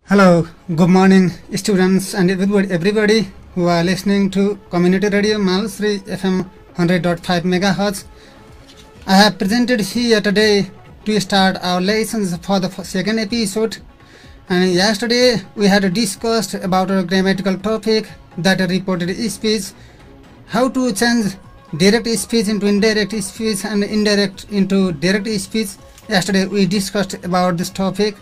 Hello, good morning students and everybody who are listening to Community Radio Malsri FM 100.5 MHz. I have presented here today to start our lessons for the second episode. And yesterday we had discussed about a grammatical topic, that reported speech, how to change direct speech into indirect speech and indirect into direct speech. Yesterday we discussed about this topic.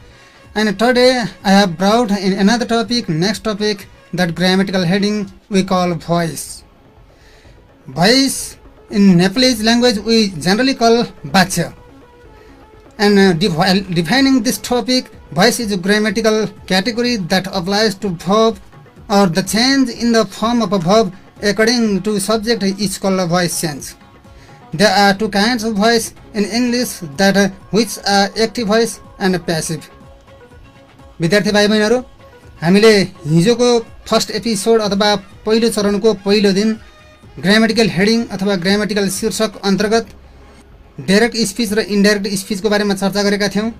And today I have brought in another topic, next topic, that grammatical heading we call voice. Voice in Nepalese language we generally call bacha. And defining this topic, voice is a grammatical category that applies to verb or the change in the form of a verb according to subject is called a voice change. There are two kinds of voice in English, that which are active voice and passive. विद्यार्थी भाइ बहिनीहरु, हामीले हिजोको first episode अथवा पहिलो चरणको पहिलो दिन grammatical heading अथवा ग्रामेटिकल शीर्षक अन्तर्गत डाइरेक्ट स्पीच र इन्डाइरेक्ट स्पीचको बारेमा चर्चा गरेका थियौं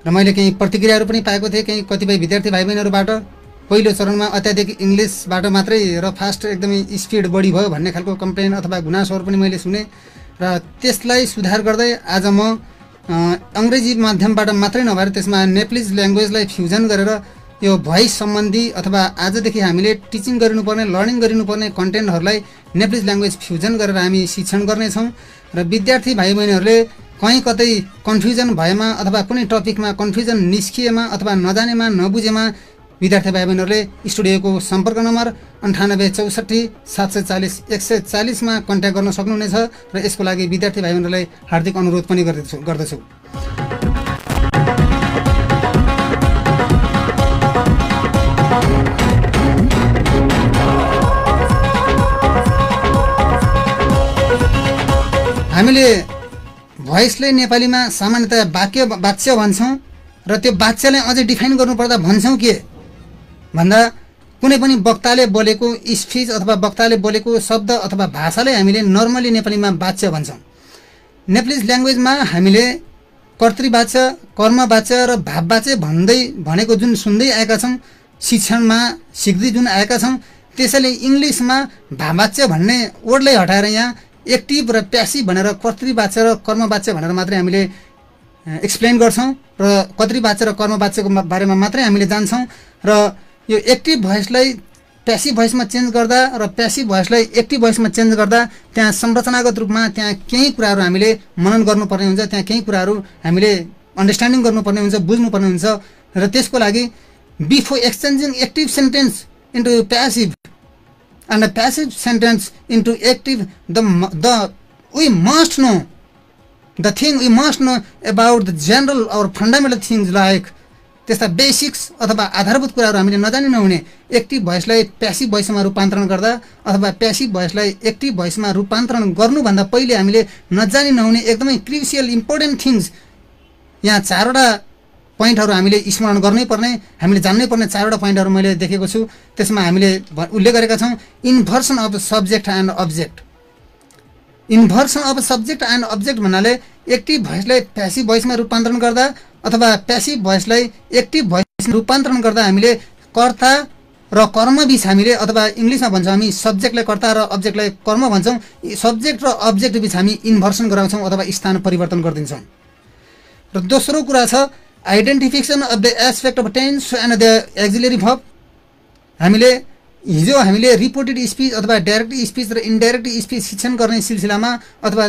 र मैले केही प्रतिक्रियाहरु पनि पाएको थिए केही कतिपय विद्यार्थी भाइ बहिनीहरुबाट। पहिलो चरणमा अत्याधिक इंग्लिशबाट मात्रै र फास्ट एकदमै स्पीड बढी भयो भन्ने खालको कम्प्लेन अथवा गुनासोहरु पनि मैले सुने र त्यसलाई सुधार गर्दै आज म अंग्रेजी माध्यमबाट मात्रै नभएर त्यसमा नेप्लिज ल्याङ्ग्वेजलाई फ्युजन गरेर यो भोइस सम्बन्धी अथवा आजदेखि हामीले टिचिङ गरिनुपर्ने लर्निङ गरिनुपर्ने कन्टेन्टहरुलाई नेप्लिज ल्याङ्ग्वेज फ्युजन गरेर हामी शिक्षण गर्ने छौं र विद्यार्थी भाइ बहिनीहरुले कहीं कतै कन्फ्युजन भएमा अथवा कुनै टपिकमा कन्फ्युजन निस्किएमा अथवा नजानेमा नबुझेमा विद्यार्थी भाइ बहिनीहरुले स्टुडियोको सम्पर्क नम्बर 9864 740 140 मा कन्ट्याक्ट गर्न सक्नुहुनेछ र यसको लागि विद्यार्थी भाइ बहिनीहरुलाई हार्दिक अनुरोध पनि गर्दछु। हामीले भोइसले नेपालीमा सामान्यतया वाच्य भन्छौं र त्यो वाच्यलाई अझै डिफाइन गर्नुपर्दा भन्छौं के भन्दा कुनै पनि वक्ताले बोलेको स्पीच अथवा वक्ताले बोलेको शब्द अथवा भाषालाई हामीले नर्मली नेपालीमा वाच्य भन्छौं। नेप्लिज ल्याङ्ग्वेजमा हामीले कर्तृवाच्य, कर्मवाच्य र भाववाच्य भनेको जुन सुन्दै आएका छौं, शिक्षणमा सिक्दै जुन आएका छौं, त्यसैले इंग्लिशमा भाववाच्य भन्ने वर्डलाई हटाएर यहाँ एक्टिभ र प्यासिभ भनेर कर्तृवाच्य र कर्मवाच्य भनेर मात्रै हामीले एक्सप्लेन गर्छौं र कर्तृवाच्य र कर्मवाच्यको बारेमा मात्रै हामीले जान्छौं र यो एक्टिभ भोइसलाई प्यासिभ भोइसमा चेन्ज गर्दा र प्यासिभ भोइसलाई एक्टिभ भोइसमा चेन्ज गर्दा त्यहाँ संरचनागत रूपमा त्यहाँ केही कुराहरु हामीले मनन गर्नुपर्ने हुन्छ, त्यहाँ केही कुराहरु हामीले अन्डरस्ट्यान्डिङ गर्नुपर्ने हुन्छ, बुझ्नुपर्ने हुन्छ र त्यसको लागि before exchanging active sentence into passive and a passive sentence into active, we must know about the general or fundamental things like त्यस्ता बेसिक्स अथवा आधारभूत कुराहरु हामीले नजानी नहुने एक्टिभ भोइसलाई प्यासिभ भोइसमा रूपान्तरण गर्दा अथवा प्यासिभ भोइसलाई एक्टिभ भोइसमा रूपान्तरण गर्नु भन्दा पहिले हामीले नजानी नहुने एकदमै क्रुसियल इम्पोर्टेन्ट थिंग्स यहाँ चारवटा पोइन्टहरु हामीले स्मरण गर्नै पर्ने, हामीले जान्नै पर्ने चारवटा पोइन्टहरु मैले देखेको छु। त्यसमा हामीले उल्लेख गरेका छौं inversion of subject and object. Inversion of subject and object भन्नाले एक्टिभ भोइसलाई प्यासिभ भोइसमा रूपान्तरण गर्दा अथवा प्यासिभ भोइसलाई एक्टिभ भोइसमा रूपान्तरण गर्दा हामीले कर्ता र कर्म बीच हामीले अथवा इंग्लिशमा भन्छौं हामी सब्जेक्टलाई कर्ता र अब्जेक्टलाई कर्म भन्छौं, सब्जेक्ट र अब्जेक्ट बीच हामी इन्भर्सन गराउँछौं अथवा स्थान परिवर्तन गर्दिन्छौं। र दोस्रो कुरा छ identification of the aspect of tense and the auxiliary verb। हामीले रिपोर्टेड स्पीच अथवा डाइरेक्ट स्पीच र इन्डाइरेक्ट स्पीच शिक्षण गर्ने सिलसिलामा अथवा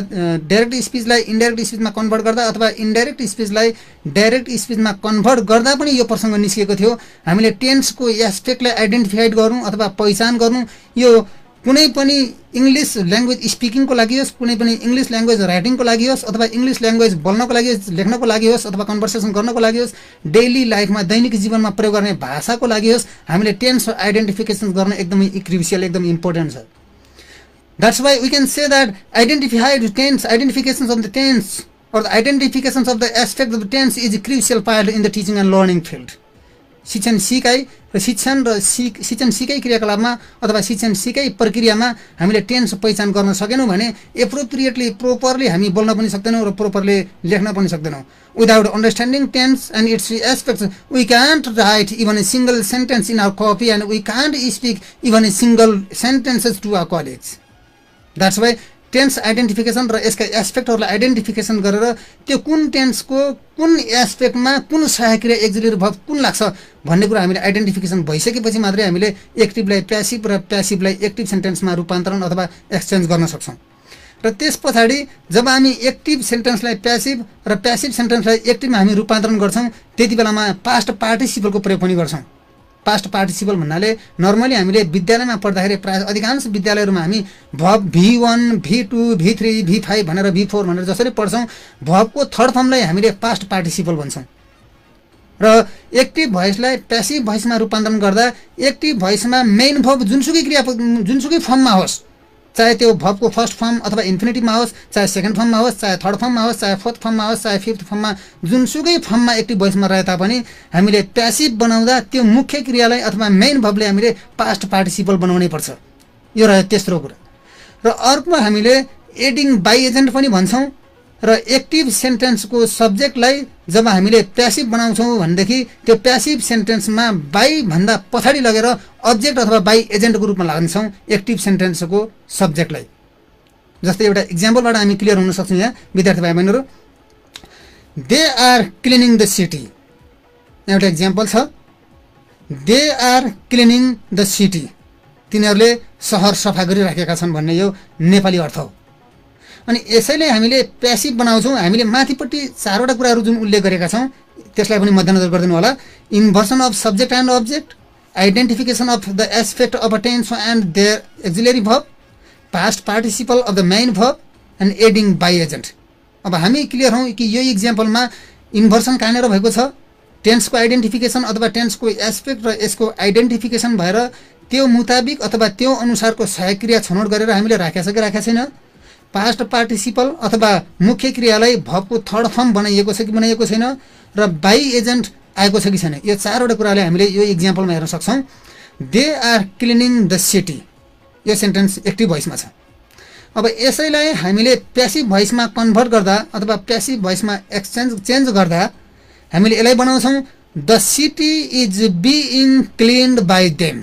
डाइरेक्ट स्पीचलाई इन्डाइरेक्ट स्पीचमा कन्भर्ट गर्दा अथवा इन्डाइरेक्ट स्पीचलाई डाइरेक्ट स्पीचमा कन्भर्ट गर्दा पनि यो प्रसंग निस्केको थियो। हामीले टेन्सको एस्पेक्टलाई आइडेन्टिफाइड गर्नु अथवा पहिचान गर्नु, यो कुनै पनि इंग्लिश ल्याङ्ग्वेज स्पिकिङको लागि होस्, कुनै पनि इंग्लिश ल्याङ्ग्वेज राइटिङको लागि होस् अथवा इंग्लिश ल्याङ्ग्वेज बोल्नको लागि होस्, लेख्नको लागि होस् अथवा कन्भर्सेसन गर्नको लागि होस्, डेली लाइफमा दैनिक जीवनमा प्रयोग गर्ने भाषाको लागि होस्, हामीले टेन्स आइडेन्टिफिकेसन गर्न एकदमै क्रुसियल एकदम इम्पोर्टेन्ट छ। That's why we can say that identifications of the tense or the identifications of the aspect of the tense is a crucial part in the teaching and learning field। शिक्षण सिकाइ र शिक्षण सिकाइ क्रियाकलापमा अथवा शिक्षण सिकाइ प्रक्रियामा हामीले टेन्स पहिचान गर्न सकेनौँ भने एप्रोप्रिएटली प्रोपरली हामी बोल्न पनि सक्दैनौँ र प्रोपरली लेख्न पनि सक्दैनौँ। Without understanding tense and its aspects we can't write even a single sentence in our copy and we can't speak even a single sentences to our colleagues. That's why tense identification र यसका एस्पेक्टहरूलाई identification गरेर त्यो कुन टेन्सको कुन एस्पेक्टमा कुन सहायक क्रिया axillary verb कुन लाग्छ भन्ने कुरा हामीले आइडेन्टिफिकेसन भइसकेपछि मात्रै हामीले एक्टिभलाई प्यासिभ र प्यासिभलाई एक्टिभ सेन्टेन्समा रूपान्तरण अथवा एक्सचेन्ज गर्न सक्छौँ। र त्यस पछाडि जब हामी एक्टिभ सेन्टेन्सलाई प्यासिभ र प्यासिभ सेन्टेन्सलाई एक्टिभमा हामी रूपान्तरण गर्छौँ त्यति बेलामा पास्ट पार्टिसिपलको प्रयोग पनि गर्छौँ। पास्ट पार्टिसिपल भन्नाले नर्मली हामीले विद्यालयमा पढ्दाखेरि प्रायः अधिकांश विद्यालयहरूमा हामी verb V1, V2, V3, V5 भनेर V4 भनेर जसरी पढ्छौँ भर्बको थर्ड फर्मलाई हामीले पास्ट पार्टिसिपल भन्छौँ। र एक्टिभ भोइसलाई प्यासिभ भोइसमा रूपान्तरण गर्दा एक्टिभ भोइसमा मेन भर्ब जुनसुकै फर्ममा होस्, चाहे त्यो भर्बको फर्स्ट फर्म अथवा इन्फिनिटिभमा होस्, चाहे सेकेन्ड फर्ममा होस्, चाहे थर्ड फर्ममा होस्, चाहे फोर्थ फर्ममा होस्, चाहे फिफ्थ फर्ममा, जुनसुकै फर्ममा एक्टिभ भोइसमा रहे तापनि हामीले प्यासिभ बनाउँदा त्यो मुख्य क्रियालाई अथवा मेन भर्बले हामीले पास्ट पार्टिसिपल बनाउनै पर्छ। यो रह्यो तेस्रो कुरा। र अर्को हामीले एडिङ बाई एजेन्ट पनि भन्छौँ। र एक्टिभ सेन्टेन्सको सब्जेक्टलाई जब हामीले प्यासिभ बनाउँछौँ भनेदेखि त्यो प्यासिभ सेन्टेन्समा बाई भन्दा पछाडि लगेर अब्जेक्ट अथवा बाई एजेन्टको रूपमा लान्छौँ एक्टिभ सेन्टेन्सको सब्जेक्टलाई। जस्तै एउटा इक्जाम्पलबाट हामी क्लियर हुन सक्छौँ। यहाँ विद्यार्थी भाइ बहिनीहरू, they are cleaning the city, एउटा इक्जाम्पल छ। They are cleaning the city, तिनीहरूले सहर सफा गरिराखेका छन् भन्ने यो नेपाली अर्थ हो। अनि यसैले हामीले प्यासिभ बनाउँछौँ। हामीले माथिपट्टि चारवटा कुराहरू जुन उल्लेख गरेका छौँ त्यसलाई पनि मध्यनजर गरिदिनु होला। Inversion of subject and object, identification of the aspect of a tense and their auxiliary verb, past participle of the main verb and adding by agent. अब हामी क्लियर हौँ कि यो इक्जाम्पलमा इन्भर्सन कहाँनिर भएको छ, टेन्सको आइडेन्टिफिकेसन अथवा टेन्सको एस्पेक्ट र यसको आइडेन्टिफिकेसन भएर त्यो मुताबिक अथवा त्यो अनुसारको सहायक क्रिया छनौट गरेर हामीले राखेका छ कि राखेका छैन। पास्ट पार्टिसिपल अथवा मुख्य क्रियालाई भर्बको थर्ड फर्म बनाइएको छ कि बनाइएको छैन, र बाई एजेन्ट आएको छ कि छैन। यो चारवटा कुराले हामीले यो इक्जाम्पलमा हेर्न सक्छौँ। They are cleaning the city, यो सेन्टेन्स एक्टिभ भोइसमा छ। अब यसैलाई हामीले प्यासिभ भोइसमा कन्भर्ट गर्दा अथवा प्यासिभ भोइसमा चेन्ज गर्दा हामीले यसलाई बनाउँछौँ the city is being cleaned by them.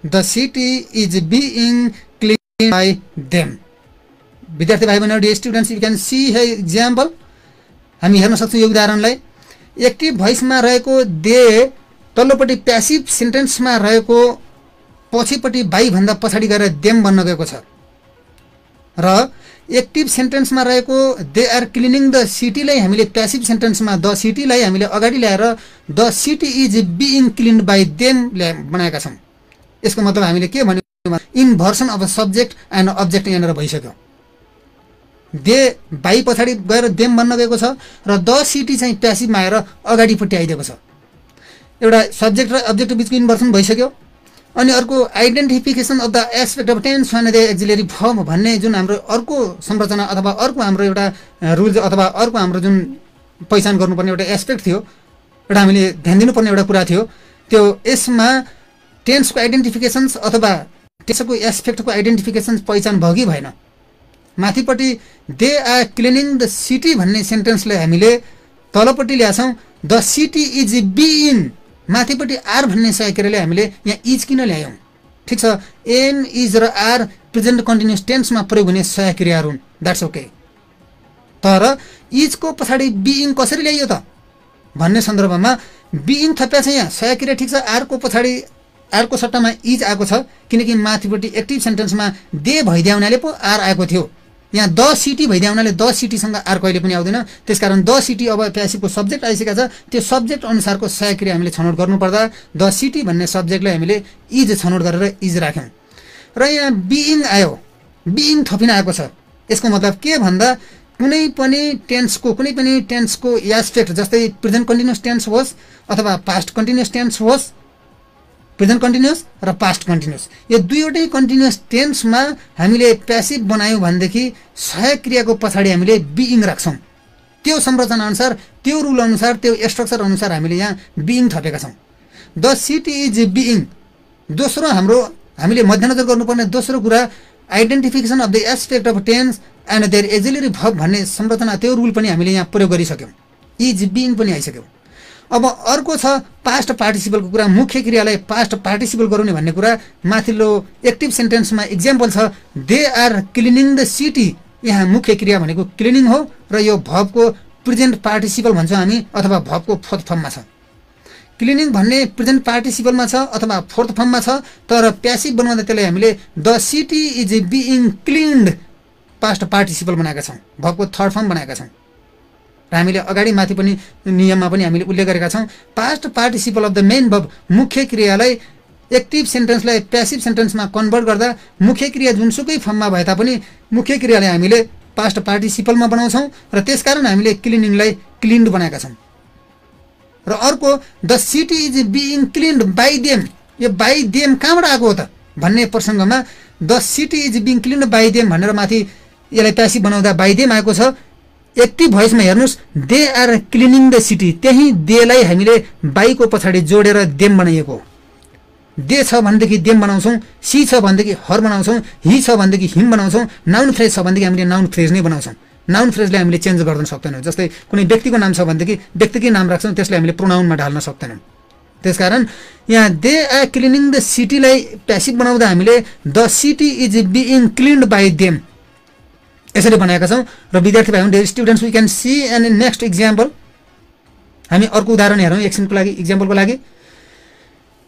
The city is being by them। विद्यार्थी भाइ बहिनीहरू, dear students, you can see the example. हामी हेर्न सक्छौँ यो उदाहरणलाई। एक्टिभ भोइसमा रहेको दे तल्लोपट्टि प्यासिभ सेन्टेन्समा रहेको पछिपट्टि बाई भन्दा पछाडि गएर देम बन्न गएको छ। र एक्टिभ सेन्टेन्समा रहेको दे आर क्लिनिङ द सिटीलाई हामीले प्यासिभ सेन्टेन्समा द सिटीलाई हामीले अगाडि ल्याएर the city is being cleaned by them बनाएका छौँ। यसको मतलब हामीले के भन्यो, inversion of subject and object यहाँनिर भइसक्यो। दे बाई पछाडि गएर देम बन्न गएको छ र द सिटी चाहिँ प्यासिभमा आएर अगाडिपट्टि आइदिएको छ। एउटा सब्जेक्ट र अब्जेक्ट बिचको इन्भर्सन भइसक्यो। अनि अर्को identification of the aspect of tense and the auxiliary verb भन्ने जुन हाम्रो अर्को संरचना अथवा अर्को हाम्रो एउटा रुल्स अथवा अर्को हाम्रो जुन पहिचान गर्नुपर्ने एउटा एस्पेक्ट थियो, एउटा हामीले ध्यान दिनुपर्ने एउटा कुरा थियो, त्यो यसमा टेन्सको आइडेन्टिफिकेसन्स अथवा त्यसको एस्पेक्टको आइडेन्टिफिकेसन पहिचान भयो कि भएन। माथिपट्टि they are cleaning the city भन्ने सेन्टेन्सलाई हामीले तलपट्टि ल्याछौँ द सिटी इज बिइङ, माथिपट्टि आर भन्ने सहायक क्रियाले हामीले यहाँ इज किन ल्यायौँ? ठिक छ, एम इज र आर प्रेजेन्ट कन्टिन्युस टेन्समा प्रयोग हुने सहायक क्रियाहरू हुन्, द्याट्स ओके। तर इजको पछाडि बिइङ कसरी ल्याइयो त भन्ने सन्दर्भमा बिइङ थप्या छ यहाँ सहायक क्रिया। ठिक छ, आरको पछाडि आरको सट्टामा इज आएको छ किनकि माथिपट्टि एक्टिभ सेन्टेन्समा दे भइदिया हुनाले पो आर आएको थियो। यहाँ द सिटी भइदिया हुनाले द सिटीसँग आर कहिले पनि आउँदैन। त्यसकारण द सिटी अब प्यासिभको सब्जेक्ट आइसकेको छ, त्यो सब्जेक्ट अनुसारको सहायक क्रिया हामीले छनौट गर्नुपर्दा द सिटी भन्ने सब्जेक्टलाई हामीले इज छनौट गरेर इज राख्यौँ। र यहाँ बिइङ आयो, बिइङ थपिन आएको छ। यसको मतलब के भन्दा कुनै पनि टेन्सको एस्पेक्ट जस्तै प्रेजेन्ट कन्टिन्युस टेन्स होस् अथवा पास्ट कन्टिन्युस टेन्स होस्, प्रेजेन्ट कन्टिन्युस र पास्ट कन्टिन्युस, यो दुईवटै कन्टिन्युस टेन्समा हामीले प्यासिभ बनायौँ भनेदेखि सहायक क्रियाको पछाडि हामीले बिइङ राख्छौँ। त्यो संरचना अनुसार, त्यो रुल अनुसार, त्यो स्ट्रक्चर अनुसार हामीले यहाँ बिइङ थपेका छौँ। The city is being. दोस्रो हामीले मध्यनजर गर्नुपर्ने दोस्रो कुरा identification of the aspect of tense and their auxiliary verb भन्ने संरचना, त्यो रुल पनि हामीले यहाँ प्रयोग गरिसक्यौँ। इज बिइङ पनि आइसक्यौँ। अब अर्को छ पास्ट पार्टिसिपलको कुरा। मुख्य क्रियालाई पास्ट पार्टिसिपल गराउने भन्ने कुरा माथिल्लो एक्टिभ सेन्टेन्समा इक्जाम्पल छ, they are cleaning the city. यहाँ मुख्य क्रिया भनेको क्लिनिङ हो र यो भर्बको प्रेजेन्ट पार्टिसिपल भन्छौँ हामी, अथवा भर्बको फोर्थ फर्ममा छ। क्लिनिङ भन्ने प्रेजेन्ट पार्टिसिपलमा छ अथवा फोर्थ फर्ममा छ, तर प्यासिभ बनाउँदा त्यसलाई हामीले the city is being cleaned past participle बनाएका छौँ, भर्बको थर्ड फर्म बनाएका छौँ। र हामीले अगाडि माथि पनि नियममा पनि हामीले उल्लेख गरेका छौँ, past participle of the main verb, मुख्य क्रियालाई एक्टिभ सेन्टेन्सलाई प्यासिभ सेन्टेन्समा कन्भर्ट गर्दा मुख्य क्रिया जुनसुकै फर्ममा भए तापनि मुख्य क्रियालाई हामीले पास्ट पार्टिसिपलमा बनाउँछौँ र त्यसकारण हामीले क्लिनिङलाई क्लिन्ड बनाएका छौँ। र अर्को the city is being cleaned by them. यो बाई देम कहाँबाट आएको हो त भन्ने प्रसङ्गमा the city is being cleaned by them भनेर माथि यसलाई प्यासिभ बनाउँदा बाई देम आएको छ। एक्टिभ भोइसमा हेर्नुहोस्, they are cleaning the city, त्यही देलाई हामीले बाईको पछाडि जोडेर देम बनाइएको। दे छ भनेदेखि देम बनाउँछौँ, सी छ भनेदेखि हर बनाउँछौँ, हि छ भनेदेखि हिम बनाउँछौँ, नाउन फ्रेज छ भनेदेखि हामीले नाउन फ्रेज नै बनाउँछौँ। नाउन फ्रेजलाई हामीले चेन्ज गर्न सक्दैनौँ। जस्तै कुनै व्यक्तिको नाम छ भनेदेखि व्यक्तिकै नाम राख्छौँ, त्यसलाई हामीले प्रोनाउनमा ढाल्न सक्दैनौँ। त्यसकारण यहाँ दे आर क्लिनिङ द सिटीलाई प्यासिभ बनाउँदा हामीले the city is being cleaned by them यसरी बनाएका छौँ। र विद्यार्थी भाइ dear students, we can see and next example. हामी अर्को उदाहरण हेरौँ एकछिनको लागि, इक्जाम्पलको लागि।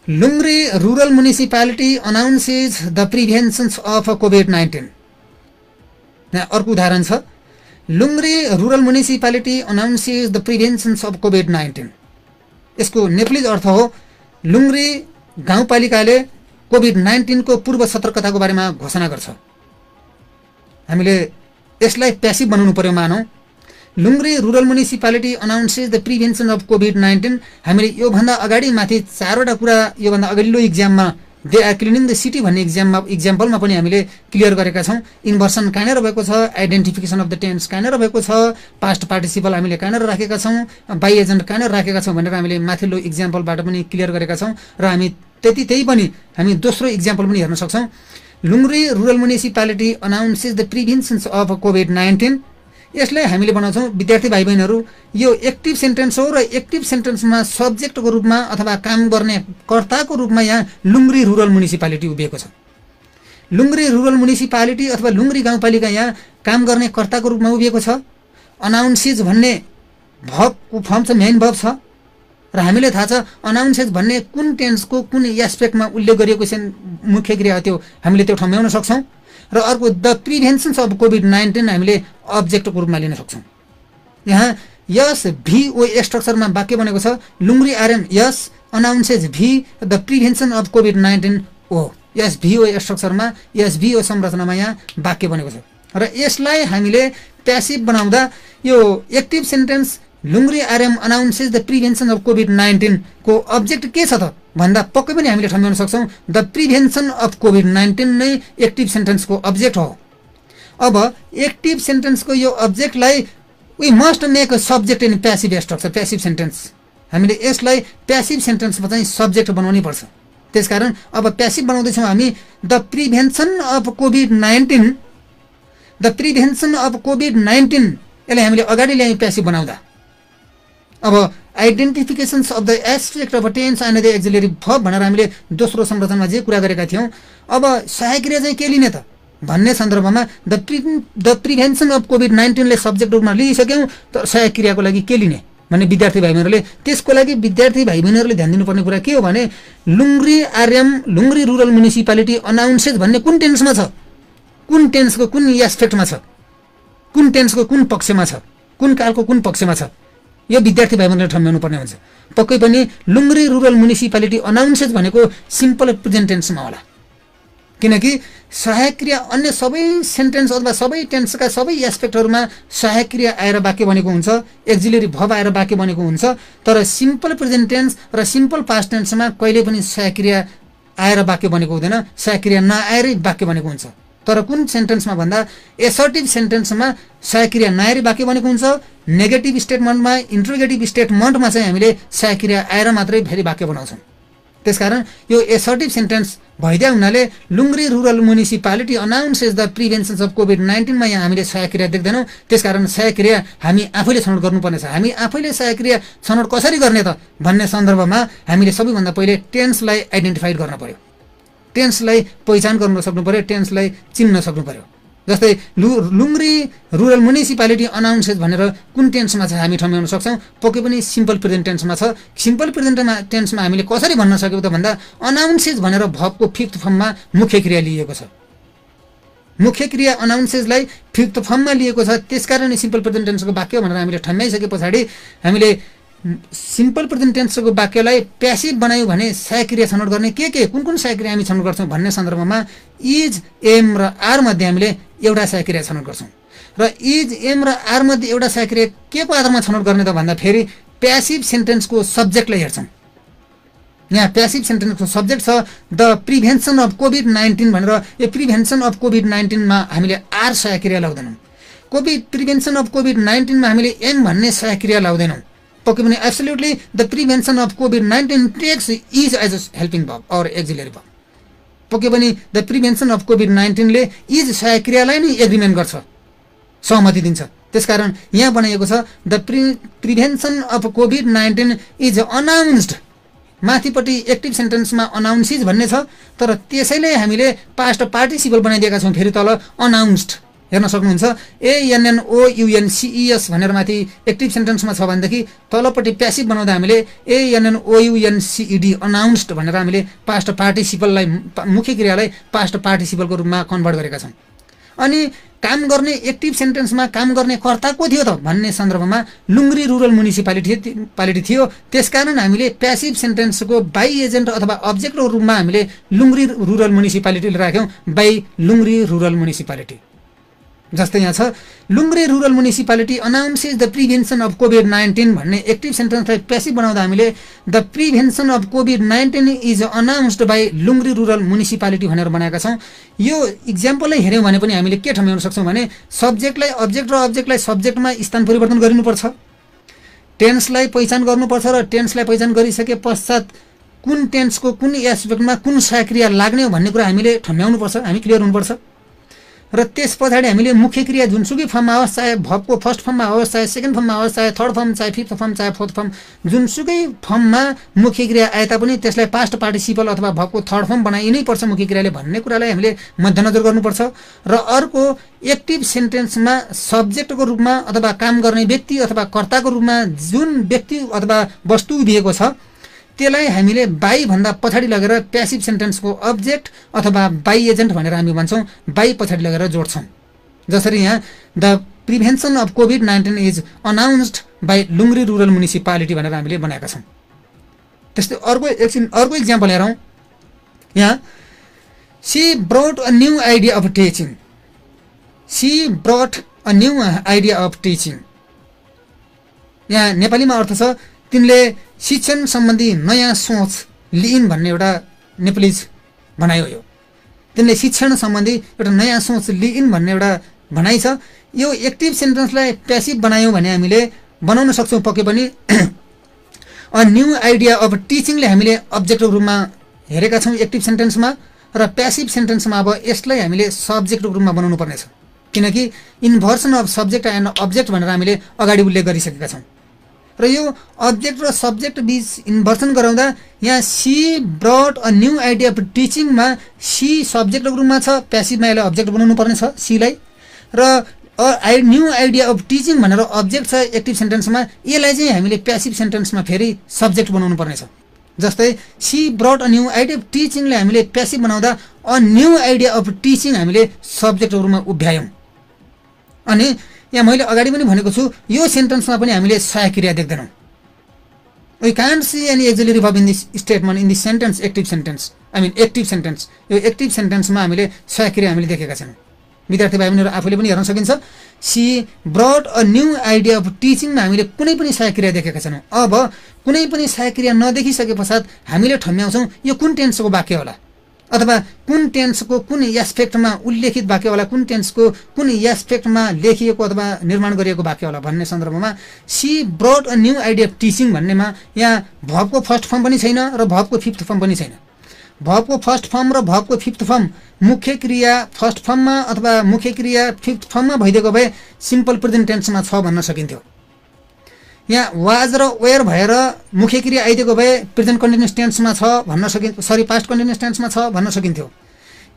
Lungri rural municipality announces the preventions of कोभिड-19। यहाँ अर्को उदाहरण छ, Lungri rural municipality announces the preventions of कोभिड-19। यसको नेप्लिज अर्थ हो लुङ्ग्री गाउँपालिकाले कोभिड-19 को पूर्व सतर्कताको बारेमा घोषणा गर्छ। हामीले यसलाई प्यासिभ बनाउनु पर्यो। मानौँ Lungri rural municipality announces the prevention of कोभिड-19। हामीले योभन्दा अगाडि माथि चारवटा कुरा योभन्दा अगाडिल्लो इक्जाममा they are cleaning the city भन्ने इक्जाम्पलमा पनि हामीले क्लियर गरेका छौँ। इन्भर्सन कहाँनिर भएको छ, आइडेन्टिफिकेसन अफ द टेन्स कहाँनिर भएको छ, पास्ट पार्टिसिपल हामीले कहाँनिर राखेका छौँ, बाई एजेन्ट कहाँनिर राखेका छौँ भनेर हामीले माथिल्लो इक्जाम्पलबाट पनि क्लियर गरेका छौँ। र हामी त्यही पनि हामी दोस्रो इक्जाम्पल पनि हेर्न सक्छौँ। Lungri rural municipality announces the preventions of COVID-19. यसलाई हामीले बनाउँछौँ विद्यार्थी भाइ बहिनीहरू, यो एक्टिभ सेन्टेन्स हो र एक्टिभ सेन्टेन्समा सब्जेक्टको रूपमा अथवा काम गर्ने कर्ताको रूपमा यहाँ लुङ्ग्री रुरल म्युनिसिपालिटी उभिएको छ। लुङ्ग्री रुरल म्युनिसिपालिटी अथवा लुङ्ग्री गाउँपालिका यहाँ काम गर्ने कर्ताको रूपमा उभिएको छ। अनाउन्सेज भन्ने भर्बको फर्म छ, मेन भर्ब छ। र हामीले थाहा छ अनाउन्सेज भन्ने कुन टेन्सको कुन एस्पेक्टमा उल्लेख गरिएको मुख्य क्रिया हो, त्यो हामीले त्यो ठम्ब्याउन सक्छौँ। र अर्को द प्रिभेन्सन्स अफ कोभिड-19 हामीले अब्जेक्टको रूपमा लिन सक्छौँ। यहाँ यस भिओ स्ट्रक्चरमा वाक्य बनेको छ, Lungri RM S, announces V, the prevention of कोभिड-19 ओ। यस भिओ स्ट्रक्चरमा, यस भिओ संरचनामा यहाँ वाक्य बनेको छ। र यसलाई हामीले प्यासिभ बनाउँदा यो active sentence Lungri RM announces the prevention of कोभिड-19 को अब्जेक्ट के छ त भन्दा पक्कै पनि हामीले ठम्ब्याउन सक्छौँ द प्रिभेन्सन अफ कोभिड-19 नै एक्टिभ सेन्टेन्सको अब्जेक्ट हो। अब एक्टिभ सेन्टेन्सको यो अब्जेक्टलाई we must make a subject in passive structure, passive sentence. हामीले यसलाई प्यासिभ सेन्टेन्समा चाहिँ सब्जेक्ट बनाउनै पर्छ। त्यसकारण अब प्यासिभ बनाउँदैछौँ हामी the prevention of COVID, the prevention of COVID-19 यसलाई हामीले अगाडि ल्यायौँ प्यासिभ बनाउँदा। अब identifications of the aspect of tense and the auxiliary verb भनेर हामीले दोस्रो संरचनामा जे कुरा गरेका थियौँ, अब सहायक क्रिया चाहिँ के लिने त भन्ने सन्दर्भमा द प्रिभेन्सन अफ कोभिड-19 ले सब्जेक्ट रूपमा लिइसक्यौँ, तर सहायक क्रियाको लागि के लिने भन्ने विद्यार्थी भाइ बहिनीहरूले, त्यसको लागि विद्यार्थी भाइ बहिनीहरूले ध्यान दिनुपर्ने कुरा के हो भने लुङ्ग्री आरएम लुङ्ग्री रुरल म्युनिसिपालिटी अनाउन्सेज भन्ने कुन टेन्समा छ, कुन टेन्सको कुन एस्पेक्टमा छ, कुन टेन्सको कुन पक्षमा छ, कुन कालको कुन पक्षमा छ, यो विद्यार्थी भाइ बहिनीले ठम्ब्याउनु पर्ने हुन्छ। पक्कै पनि लुङ्ग्री रुरल म्युनिसिपालिटी अनाउन्सेज भनेको सिम्पल प्रेजेन्ट टेन्समा होला, किनकि सहायक क्रिया अन्य सबै सेन्टेन्स अथवा सबै टेन्सका सबै एस्पेक्टहरूमा सहायक क्रिया आएर वाक्य बनेको हुन्छ, एक्जिलरी भर्ब आएर वाक्य बनेको हुन्छ। तर सिम्पल प्रेजेन्ट टेन्स र सिम्पल पास्ट टेन्समा कहिले पनि सहायक क्रिया आएर वाक्य बनेको हुँदैन, सहायक क्रिया नआएरै वाक्य बनेको हुन्छ। तर कुन सेन्टेन्समा भन्दा एसर्टिभ सेन्टेन्समा सहायक क्रिया नआएर वाक्य बनेको हुन्छ। नेगेटिभ स्टेटमेन्टमा इन्ट्रोगेटिभ स्टेटमेन्टमा चाहिँ हामीले सहायक क्रिया आएर मात्रै फेरि वाक्य बनाउँछौँ। त्यसकारण यो एसर्टिभ सेन्टेन्स भइदिया हुनाले Lungri rural municipality announces the prevention of कोभिड-19 मा यहाँ हामीले सहायक क्रिया देख्दैनौँ। त्यसकारण सहायक क्रिया हामी आफैले छनौट गर्नुपर्नेछ। हामी आफैले सहायक क्रिया छनौट कसरी गर्ने त भन्ने सन्दर्भमा हामीले सबैभन्दा पहिले टेन्सलाई आइडेन्टिफाइड गर्न पर्यो, टेन्सलाई पहिचान गर्न सक्नु पर्यो, टेन्सलाई चिन्न सक्नु पर्यो। जस्तै लुङ्ग्री रुरल म्युनिसिपालिटी अनाउन्सेस भनेर कुन टेन्समा चाहिँ हामी ठम्याउन सक्छौँ? पक्कै पनि सिम्पल प्रेजेन्ट टेन्समा छ। सिम्पल प्रेजेन्ट टेन्समा हामीले कसरी भन्न सक्यौँ त भन्दा अनाउन्सेस भनेर भर्बको फिफ्थ फर्ममा मुख्य क्रिया लिएको छ। मुख्य क्रिया अनाउन्सेसलाई फिफ्थ फर्ममा लिएको छ। त्यसकारण सिम्पल प्रेजेन्ट टेन्सको वाक्य भनेर हामीले ठम्याइसके पछाडि हामीले सिम्पल प्रेजेन्ट टेन्सको वाक्यलाई प्यासिभ बनायौँ भने सहायक क्रिया छनौट गर्ने के कुन कुन सहायक क्रिया हामी छनौट गर्छौँ भन्ने सन्दर्भमा इज, एम र आर मध्ये हामीले एउटा सहायक क्रिया छनौट गर्छौँ। र इज, एम र आर मध्ये एउटा सहायक क्रिया के को आधारमा छनौट गर्ने त भन्दा फेरि प्यासिभ सेन्टेन्सको सब्जेक्टलाई हेर्छौँ। यहाँ प्यासिभ सेन्टेन्सको सब्जेक्ट छ द प्रिभेन्सन अफ कोभिड-19 भनेर। यो प्रिभेन्सन अफ कोभिड-19 मा हामीले आर सहायक क्रिया लाउँदैनौँ। प्रिभेन्सन अफ कोभिड-19 मा हामीले एम भन्ने सहायक क्रिया लाउँदैनौँ। पक्कै पनि एब्सोल्युटली द प्रिभेन्सन अफ कोभिड-19 takes is as a helping verb or auxiliary verb. पक्कै पनि द प्रिभेन्सन अफ कोभिड-19 ले इज सहायक क्रियालाई नै एग्रिमेन्ट गर्छ, सहमति दिन्छ। त्यसकारण यहाँ बनाइएको छ द प्रिभेन्सन अफ कोभिड-19 इज अनाउन्स्ड। माथिपट्टि एक्टिभ सेन्टेन्समा अनाउन्सिज भन्ने छ, तर त्यसैले हामीले पास्ट पार्टिसिपल बनाइदिएका छौँ। फेरि तल अनाउन्स्ड हेर्न सक्नुहुन्छ। ANNOUNCES भनेर माथि एक्टिभ सेन्टेन्समा छ भनेदेखि तलपट्टि प्यासिभ बनाउँदा हामीले ANNOUNCED अनाउन्स्ड भनेर हामीले पास्ट पार्टिसिपललाई, मुख्य क्रियालाई पास्ट पार्टिसिपलको रूपमा कन्भर्ट गरेका छौँ। अनि काम गर्ने एक्टिभ सेन्टेन्समा काम गर्ने कर्ता को थियो त भन्ने सन्दर्भमा लुङ्ग्री रुरल म्युनिसिपालिटी थियो। त्यसकारण हामीले प्यासिभ सेन्टेन्सको बाई एजेन्ट अथवा अब्जेक्टको रूपमा हामीले लुङ्ग्री रुरल म्युनिसिपालिटीले राख्यौँ, बाई लुङ्ग्री रुरल म्युनिसिपालिटी। जस्तै यहाँ छ Lungri rural municipality announces the prevention of कोभिड-19 भन्ने एक्टिभ सेन्टेन्सलाई प्यासिभ बनाउँदा हामीले द प्रिभेन्सन अफ कोभिड-19 is announced by Lungri rural municipality भनेर बनाएका छौँ। यो इक्जाम्पलै हेऱ्यौँ भने पनि हामीले के ठम्याउन सक्छौँ भने सब्जेक्टलाई अब्जेक्ट र अब्जेक्टलाई सब्जेक्टमा स्थान परिवर्तन गरिनुपर्छ, टेन्सलाई पहिचान गर्नुपर्छ र टेन्सलाई पहिचान गरिसके पश्चात कुन टेन्सको कुन एस्पेक्टमा कुन सहायक क्रिया लाग्ने हो भन्ने कुरा हामीले ठम्याउनुपर्छ, हामी क्लियर हुनुपर्छ। र त्यस पछाडि हामीले मुख्य क्रिया जुनसुकै फर्ममा आओस्, चाहे भर्बको फर्स्ट फर्ममा आओस्, चाहे सेकेन्ड फर्ममा आओस्, चाहे थर्ड फर्म, चाहे फिफ्थ फर्म, चाहे फोर्थ फर्म, जुनसुकै फर्ममा मुख्य क्रिया आए तापनि त्यसलाई पास्ट पार्टिसिपल अथवा भर्बको थर्ड फर्म बनाइनै पर्छ मुख्य क्रियाले भन्ने कुरालाई हामीले मध्यनजर गर्नुपर्छ। र अर्को एक्टिभ सेन्टेन्समा सब्जेक्टको रूपमा अथवा काम गर्ने व्यक्ति अथवा कर्ताको रूपमा जुन व्यक्ति अथवा वस्तु उभिएको छ त्यसलाई हामीले बाई भन्दा पछाडि लगेर प्यासिभ सेन्टेन्सको अब्जेक्ट अथवा बाई एजेन्ट भनेर हामी भन्छौँ, बाई पछाडि लगेर जोड्छौँ। जसरी यहाँ द प्रिभेन्सन अफ कोभिड-19 is announced by Lungri rural municipality भनेर हामीले बनाएका छौँ। त्यस्तै अर्को इक्जाम्पल हेरौँ। यहाँ she brought a new idea of teaching. She brought a new idea of teaching. यहाँ नेपालीमा अर्थ छ तिनले शिक्षण सम्बन्धी नयाँ सोच लिइन् भन्ने एउटा नेप्लिज भनाइ हो। तिनले शिक्षण सम्बन्धी एउटा नयाँ सोच लिइन् भन्ने एउटा भनाइ छ। यो एक्टिभ सेन्टेन्सलाई प्यासिभ बनायौँ भने हामीले बनाउन सक्छौँ पक्कै पनि। अ न्यू आइडिया अफ टिचिङले हामीले अब्जेक्टको रूपमा हेरेका छौँ एक्टिभ सेन्टेन्समा, र प्यासिभ सेन्टेन्समा अब यसलाई हामीले सब्जेक्टको रूपमा बनाउनु पर्नेछ, किनकि inversion of subject and object भनेर हामीले अगाडि उल्लेख गरिसकेका छौँ। र यो अब्जेक्ट र सब्जेक्ट बीच इन्भर्सन गराउँदा यहाँ she brought a new idea of टिचिङमा सी सब्जेक्टको रूपमा छ, प्यासिभमा यसलाई अब्जेक्ट बनाउनु पर्ने छ सीलाई, र न्यू आइडिया अफ टिचिङ भनेर अब्जेक्ट छ एक्टिभ सेन्टेन्समा, यसलाई चाहिँ हामीले प्यासिभ सेन्टेन्समा फेरि सब्जेक्ट बनाउनु पर्नेछ। जस्तै she brought a new idea of टिचिङले हामीले प्यासिभ बनाउँदा a new idea of teaching हामीले सब्जेक्टको रूपमा उभ्यायौँ। अनि यहाँ मैले अगाडि पनि भनेको छु यो सेन्टेन्समा पनि हामीले सहायक क्रिया देख्दैनौँ। We can't see any auxiliary verb in this statement in this sentence active sentence, I mean active sentence. यो एक्टिभ सेन्टेन्समा हामीले सहायक क्रिया हामीले देखेका छैनौँ। विद्यार्थी भाइ बहिनीहरू आफूले पनि हेर्न सकिन्छ she brought a new idea of टिचिङमा हामीले कुनै पनि सहायक क्रिया देखेका छैनौँ। अब कुनै पनि सहायक क्रिया नदेखिसके पश्चात हामीले ठम्याउँछौँ यो कुन टेन्सको वाक्य होला, अथवा कुन टेन्सको कुन एस्पेक्टमा उल्लेखित वाक्य होला, कुन टेन्सको कुन एस्पेक्टमा लेखिएको अथवा निर्माण गरिएको वाक्य होला भन्ने सन्दर्भमा see broad a new idea of teaching भन्नेमा यहाँ भर्बको फर्स्ट फर्म पनि छैन र भर्बको फिफ्थ फर्म पनि छैन। भर्बको फर्स्ट फर्म र भर्बको फिफ्थ फर्म मुख्य क्रिया फर्स्ट फर्ममा अथवा मुख्य क्रिया फिफ्थ फर्ममा भइदिएको भए सिम्पल प्रेजेन्ट टेन्समा छ भन्न सकिन्थ्यो। यहाँ वाज र वेयर भएर मुख्य क्रिया आइदिएको भए प्रेजेन्ट कन्टिन्युअस टेन्समा छ भन्न सकिन्थ्यो, सरी पास्ट कन्टिन्युअस टेन्समा छ भन्न सकिन्थ्यो।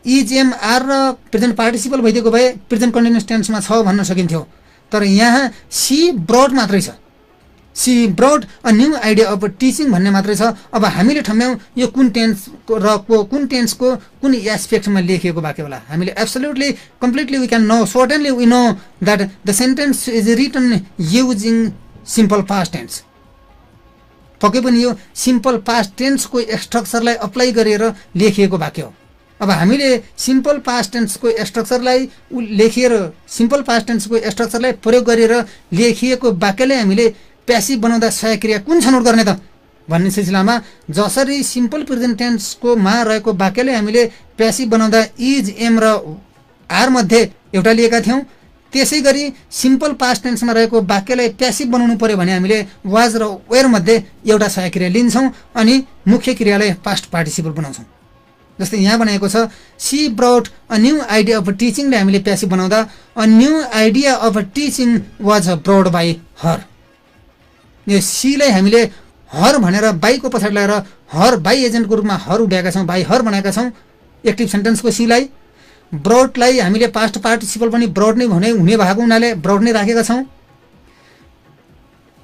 इज एम आर र प्रेजेन्ट पार्टिसिपल भइदिएको भए प्रेजेन्ट कन्टिन्युअस टेन्समा छ भन्न सकिन्थ्यो। तर यहाँ सी ब्रड मात्रै छ, C broad a new idea of teaching भन्ने मात्रै छ। अब हामीले ठम्ब्याउँ यो कुन टेन्सको र कुन टेन्सको कुन एस्पेक्टमा लेखिएको वाक्य होला। हामीले absolutely completely we can know, certainly we know that the sentence is written using simple past tense. पक्कै पनि यो सिम्पल पास्ट टेन्सको स्ट्रक्चरलाई अप्लाई गरेर लेखिएको वाक्य हो। अब हामीले सिम्पल पास्ट टेन्सको स्ट्रक्चरलाई लेखिएर सिम्पल पास्ट टेन्सको स्ट्रक्चरलाई प्रयोग गरेर लेखिएको वाक्यले हामीले प्यासिभ बनाउँदा सहायक क्रिया कुन छनौट गर्ने त भन्ने सिलसिलामा जसरी सिम्पल प्रेजेन्ट टेन्सको मा रहेको वाक्यले हामीले प्यासिभ बनाउँदा इज एम र आर मध्ये एउटा लिएका थियौँ, त्यसै गरी सिम्पल पास्ट टेन्समा रहेको वाक्यलाई प्यासिभ बनाउनु पर्यो भने हामीले वाज र वेयर मध्ये एउटा सहायक क्रिया लिन्छौँ अनि मुख्य क्रियालाई पास्ट पार्टिसिपल बनाउँछौँ। जस्तै यहाँ बनाएको छ C broad a new idea of टिचिङले हामीले प्यासिभ बनाउँदा a new idea of teaching was brought by her. यो सीलाई हामीले हर भनेर बाईको पछाडि लगाएर हर बाई एजेन्टको रूपमा हर उभ्याएका छौँ, बाई हर बनाएका छौँ एक्टिभ सेन्टेन्सको सीलाई। ब्रडलाई हामीले पास्ट पार्टिसिपल पनि ब्रड नै हुने भएको हुनाले ब्रड नै राखेका छौँ।